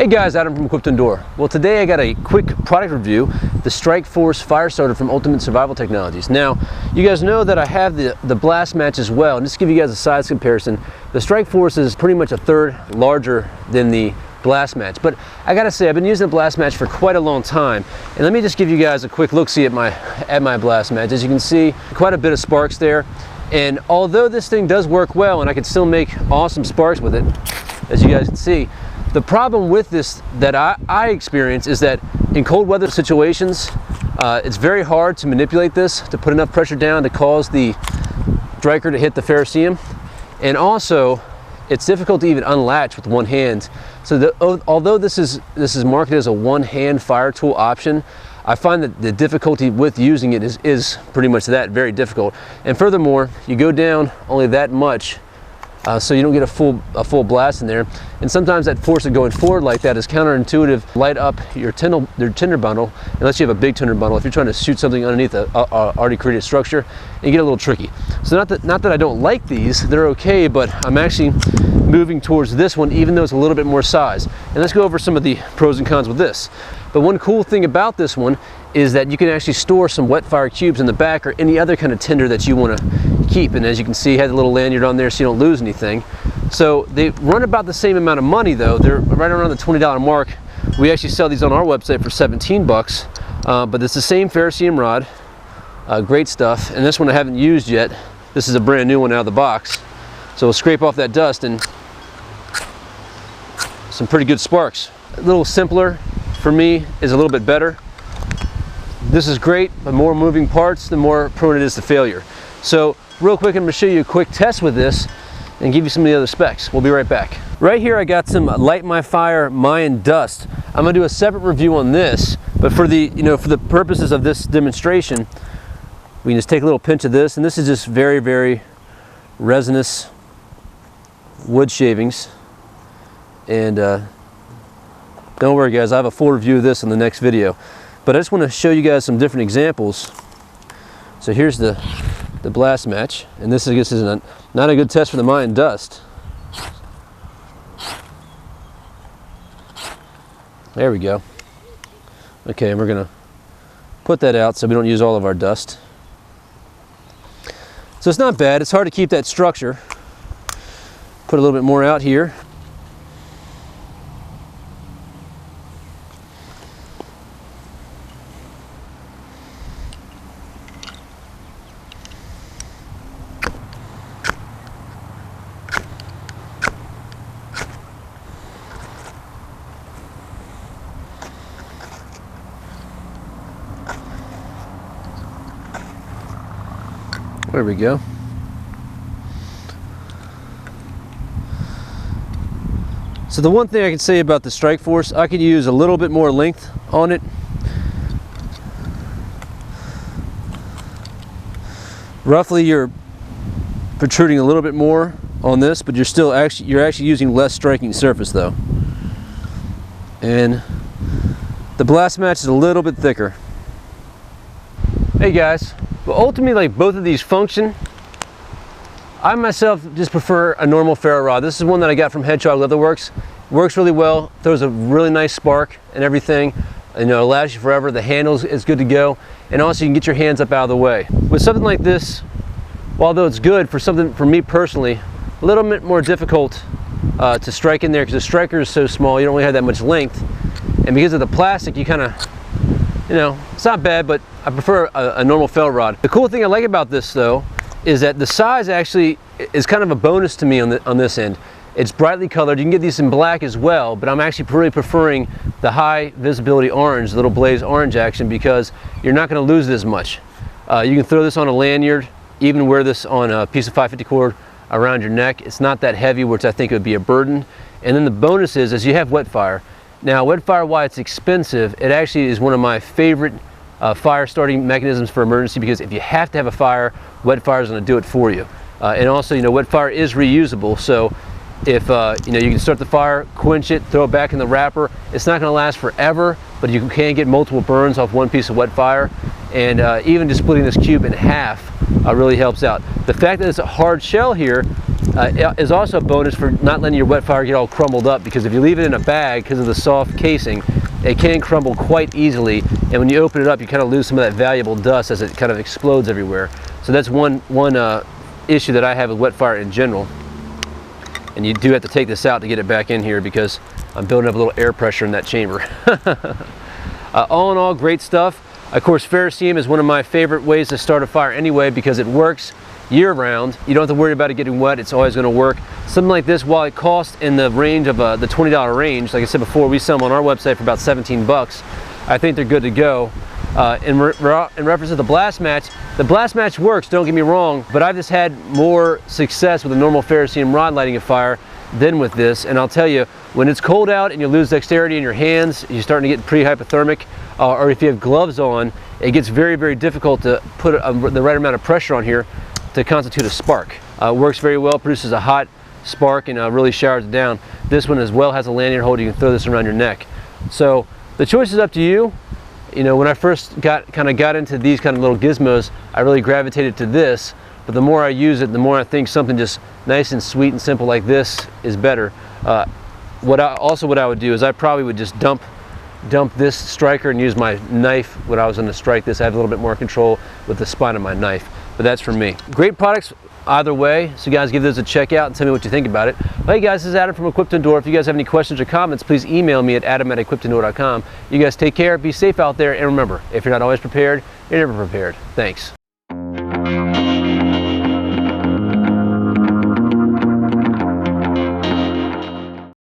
Hey guys, Adam from Equipped Indoor. Well, today I got a quick product review, the StrikeForce fire starter from Ultimate Survival Technologies. Now, you guys know that I have the BlastMatch as well, and just to give you guys a size comparison, the StrikeForce is pretty much a third larger than the BlastMatch. But I gotta say, I've been using the BlastMatch for quite a long time, and let me just give you guys a quick look-see at my BlastMatch. As you can see, quite a bit of sparks there, and although this thing does work well, and I can still make awesome sparks with it, as you guys can see, the problem with this that I experience is that in cold weather situations, it's very hard to manipulate this, to put enough pressure down to cause the striker to hit the ferrocerium. And also, it's difficult to even unlatch with one hand. So although this is marketed as a one-hand fire tool option, I find that the difficulty with using it is pretty much that, very difficult. And furthermore, you go down only that much, so you don't get a full blast in there. And sometimes that force of going forward like that is counterintuitive. Light up your tinder bundle, unless you have a big tinder bundle. If you're trying to shoot something underneath a already created structure, and you get a little tricky. So not that I don't like these, they're okay, but I'm actually moving towards this one, even though it's a little bit more size. And let's go over some of the pros and cons with this. But one cool thing about this one is that you can actually store some wet fire cubes in the back or any other kind of tinder that you want to keep. And as you can see, it has a little lanyard on there so you don't lose anything. So they run about the same amount of money though. They're right around the $20 mark. We actually sell these on our website for 17 bucks, but it's the same ferrocerium rod, great stuff. And this one I haven't used yet. This is a brand new one out of the box. So we'll scrape off that dust and some pretty good sparks. A little simpler for me is a little bit better. This is great, but more moving parts, the more prone it is to failure. So real quick, I'm going to show you a quick test with this and give you some of the other specs. We'll be right back. Right here I got some Light My Fire Mayan dust. I'm going to do a separate review on this, but for the for the purposes of this demonstration, we can just take a little pinch of this, and this is just very, very resinous wood shavings. And don't worry guys, I have a full review of this in the next video. But I just want to show you guys some different examples. So here's the BlastMatch, and this I guess is not a good test for the Mayan dust. There we go. Okay, and we're gonna put that out so we don't use all of our dust. So it's not bad, it's hard to keep that structure. Put a little bit more out here. There we go. So the one thing I can say about the StrikeForce, I could use a little bit more length on it. Roughly you're protruding a little bit more on this, but you're actually using less striking surface though. And the BlastMatch is a little bit thicker. Hey guys. But ultimately, like both of these function. I myself just prefer a normal ferro rod. This is one that I got from Hedgehog Leatherworks. Works really well, throws a really nice spark and everything. And, it lasts you forever. The handle is good to go. And also you can get your hands up out of the way. With something like this, although it's good for me personally, a little bit more difficult to strike in there because the striker is so small, you don't really have that much length. And because of the plastic, you kind of, it's not bad, but I prefer a normal ferro rod. The cool thing I like about this though is that the size actually is kind of a bonus to me on this end. It's brightly colored. You can get these in black as well, but I'm actually really preferring the high visibility orange, the little blaze orange action, because you're not going to lose it as much. You can throw this on a lanyard, even wear this on a piece of 550 cord around your neck. It's not that heavy, which I think would be a burden. And then the bonus is you have wet fire. Now, wet fire, while it's expensive, it actually is one of my favorite fire starting mechanisms for emergency, because if you have to have a fire, wet fire is going to do it for you. And also, wet fire is reusable. So if you can start the fire, quench it, throw it back in the wrapper. It's not going to last forever, but you can get multiple burns off one piece of wet fire. And even just splitting this cube in half really helps out. The fact that it's a hard shell here is also a bonus for not letting your wet fire get all crumbled up, because if you leave it in a bag because of the soft casing, it can crumble quite easily, and when you open it up you kind of lose some of that valuable dust as it kind of explodes everywhere. So that's one issue that I have with wet fire in general. And you do have to take this out to get it back in here because I'm building up a little air pressure in that chamber. All in all, great stuff. Of course, ferrocerium is one of my favorite ways to start a fire anyway, because it works year-round. You don't have to worry about it getting wet. It's always going to work. Something like this, while it costs in the range of the $20 range, like I said before, we sell them on our website for about 17 bucks. I think they're good to go. In reference to the BlastMatch works, don't get me wrong, but I've just had more success with a normal ferrocerium rod lighting a fire than with this. And I'll tell you, when it's cold out and you lose dexterity in your hands, you're starting to get pretty hypothermic, or if you have gloves on, it gets very, very difficult to put the right amount of pressure on here to constitute a spark. Works very well, produces a hot spark, and really showers it down. This one as well has a lanyard hold. You can throw this around your neck. So the choice is up to you. You know, when I first got into these kind of little gizmos, I really gravitated to this, but the more I use it, the more I think something just nice and sweet and simple like this is better. What I would do is I probably would just dump this striker and use my knife when I was going to strike this. I have a little bit more control with the spine of my knife, but that's for me. Great products either way, so you guys give those a check out and tell me what you think about it. Well, hey guys, this is Adam from Equipped Indoor. If you guys have any questions or comments, please email me at adam@equippedindoor.com. You guys take care, be safe out there, and remember, if you're not always prepared, you're never prepared. Thanks.